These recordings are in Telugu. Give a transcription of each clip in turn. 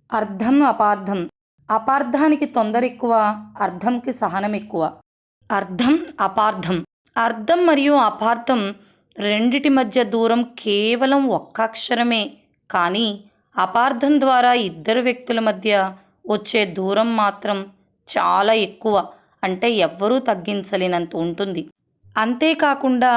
అర్థం అపార్థం. అపార్థానికి తొందర ఎక్కువ, అర్థంకి సహనం ఎక్కువ. అర్థం అపార్థం. అర్థం మరియు అపార్థం రెండిటి మధ్య దూరం కేవలం ఒక్క అక్షరమే. కానీ అపార్థం ద్వారా ఇద్దరు వ్యక్తుల మధ్య వచ్చే దూరం మాత్రం చాలా ఎక్కువ. అంటే ఎవ్వరూ తగ్గించలేనంత ఉంటుంది. అంతేకాకుండా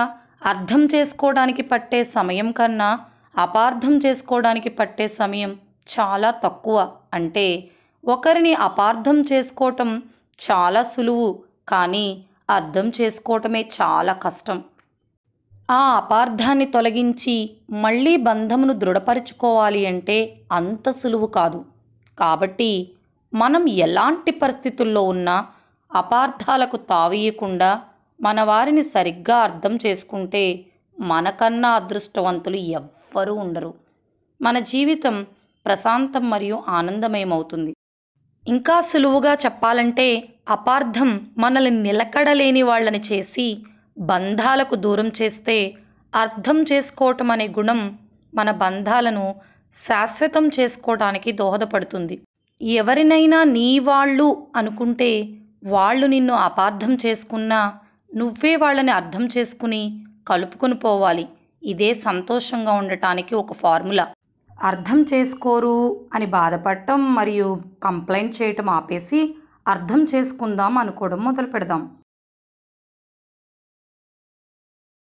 అర్థం చేసుకోవడానికి పట్టే సమయం కన్నా అపార్థం చేసుకోవడానికి పట్టే సమయం చాలా తక్కువ. అంటే ఒకరిని అపార్థం చేసుకోవటం చాలా సులువు, కానీ అర్థం చేసుకోవటమే చాలా కష్టం. ఆ అపార్థాన్ని తొలగించి మళ్ళీ బంధమును దృఢపరుచుకోవాలి అంటే అంత సులువు కాదు. కాబట్టి మనం ఎలాంటి పరిస్థితుల్లో ఉన్నా అపార్థాలకు తావీయకుండా మన వారిని సరిగ్గా అర్థం చేసుకుంటే మనకన్నా అదృష్టవంతులు ఎవ్వరూ ఉండరు. మన జీవితం ప్రశాంతం మరియు ఆనందమయమవుతుంది. ఇంకా సులువుగా చెప్పాలంటే అపార్థం మనల్ని నిలకడలేని వాళ్ళని చేసి బంధాలకు దూరం చేస్తే, అర్థం చేసుకోవటం అనే గుణం మన బంధాలను శాశ్వతం చేసుకోవడానికి దోహదపడుతుంది. ఎవరినైనా నీ వాళ్ళు అనుకుంటే వాళ్ళు నిన్ను అపార్థం చేసుకున్నా నువ్వే వాళ్ళని అర్థం చేసుకుని కలుపుకొని పోవాలి. ఇదే సంతోషంగా ఉండటానికి ఒక ఫార్ములా. అర్థం చేసుకోరు అని బాధపడటం మరియు కంప్లైంట్ చేయటం ఆపేసి అర్థం చేసుకుందాం అనుకోవడం మొదలు పెడదాం.